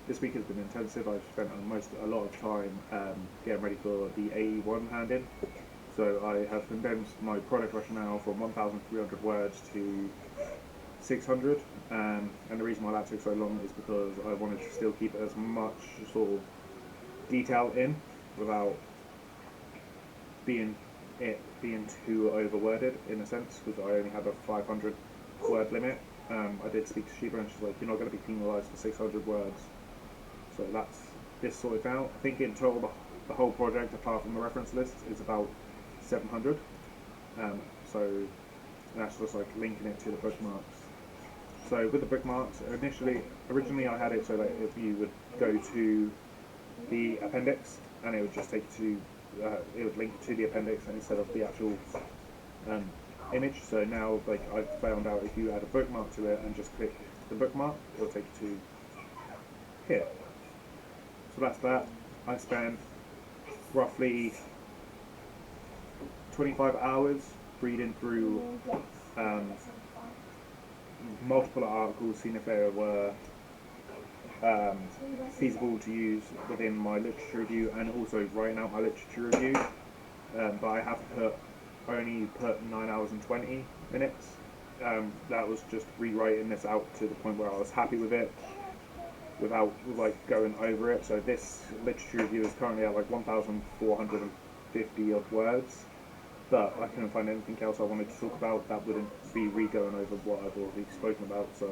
this week has been intensive. I've spent a lot of time getting ready for the AE1 hand-in. So I have condensed my product rationale from 1,300 words to 600, and the reason why that took so long is because I wanted to still keep as much sort of detail in without being too overworded in a sense, because I only had a 500 word limit. I did speak to Sheba and she's like, you're not going to be penalised for 600 words. So that's this sorted out. I think in total the whole project, apart from the reference list, is about 700. So that's just like linking it to the bookmarks. So with the bookmarks, originally I had it so that if you would go to the appendix and it would just take you to, it would link to the appendix instead of the actual image. So now, like, I've found out if you add a bookmark to it and just click the bookmark, it'll take you to here. So that's that. I spent roughly 25 hours reading through multiple articles, seeing if they were feasible to use within my literature review, and also writing out my literature review. But I have only put 9 hours and 20 minutes. That was just rewriting this out to the point where I was happy with it without like going over it. So this literature review is currently at like 1,450 odd words, but I couldn't find anything else I wanted to talk about that wouldn't be re-going over what I've already spoken about. So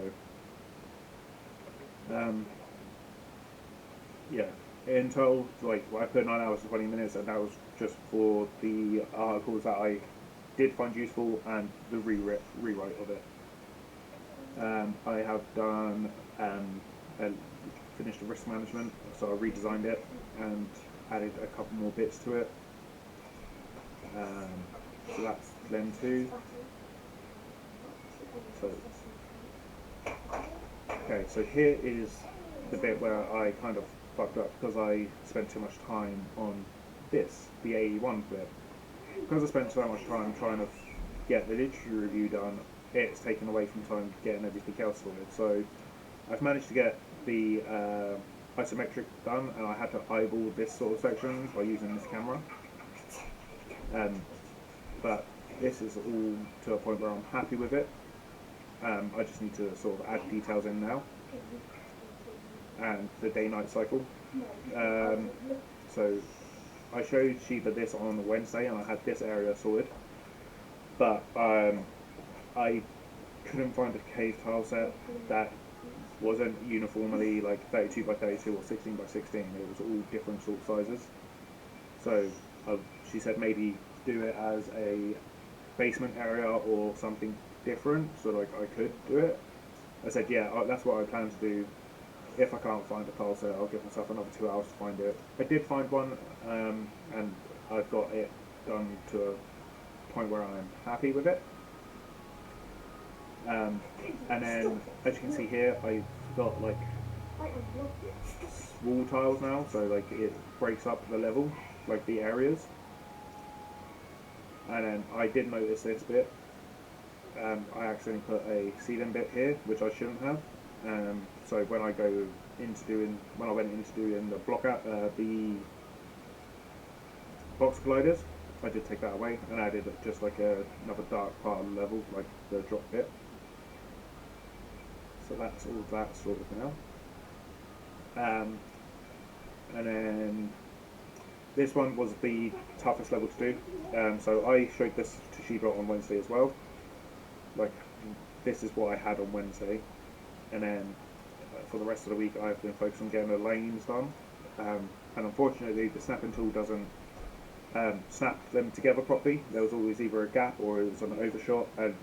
yeah, in total, like, I put 9 hours and 20 minutes, and that was just for the articles that I did find useful and the rewrite of it. I have done finished the risk management, so I redesigned it and added a couple more bits to it. So that's them too. So okay, so here is the bit where I kind of fucked up because I spent too much time on this, the AE1 bit. Because I spent so much time trying to get the literature review done, it's taken away from time getting everything else sorted. So I've managed to get the isometric done, and I had to eyeball this sort of section by using this camera. But this is all to a point where I'm happy with it. I just need to sort of add details in now, and the day-night cycle. So I showed Sheba this on Wednesday, and I had this area sorted, but I couldn't find a cave tile set that wasn't uniformly like 32 by 32 or 16 by 16. It was all different sort of sizes. So she said maybe do it as a basement area or something different, so like I could do it. I said yeah, that's what I plan to do. If I can't find a tile set, I'll give myself another 2 hours to find it. I did find one, and I've got it done to a point where I'm happy with it. And then, as you can see here, I've got like wall tiles now, so like it breaks up the level, like the areas. And then I did notice this bit. I accidentally put a ceiling bit here, which I shouldn't have. So when I went into doing the block out, the box colliders, I did take that away and added just like another dark part of the level, like the drop bit. So that's all that sort of now. And then this one was the toughest level to do. So I showed this to Sheba on Wednesday as well. Like, this is what I had on Wednesday, and then for the rest of the week I've been focused on getting the lanes done. And unfortunately the snapping tool doesn't snap them together properly. There was always either a gap or it was an overshot, and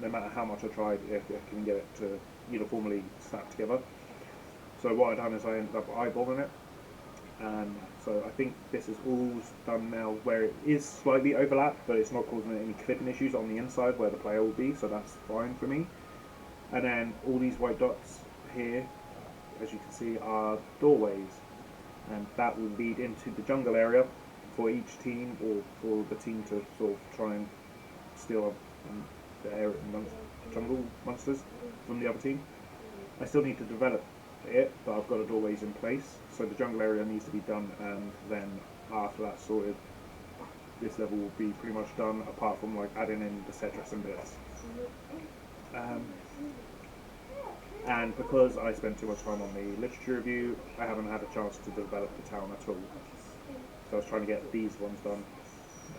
no matter how much I tried, I couldn't get it to uniformly snap together. So what I've done is I ended up eyeballing it. So I think this is all done now, where it is slightly overlapped, but it's not causing any clipping issues on the inside where the player will be, so that's fine for me. And then all these white dots here, as you can see, are doorways, and that will lead into the jungle area for each team, or for the team to sort of try and steal the jungle monsters from the other team. I still need to develop it, but I've got the doorways in place. So the jungle area needs to be done, and then after that's sorted, this level will be pretty much done, apart from like adding in the set dressing bits. And because I spent too much time on the literature review, I haven't had a chance to develop the town at all. So I was trying to get these ones done,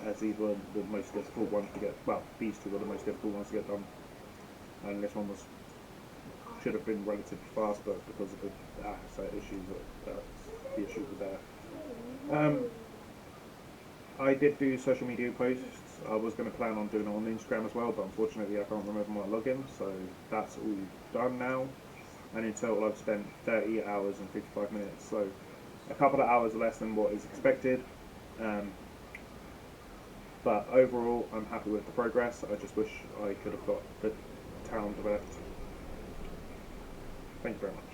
as these were the most difficult ones to get. Well, these two were the most difficult ones to get done, and this one should have been relatively fast, but because of the asset issues, the issues were there. I did do social media posts. I was going to plan on doing it on Instagram as well, but unfortunately I can't remember my login, so that's all done now. And in total I've spent 30 hours and 55 minutes, so a couple of hours less than what is expected. But overall I'm happy with the progress. I just wish I could have got the town developed. Thank you very much.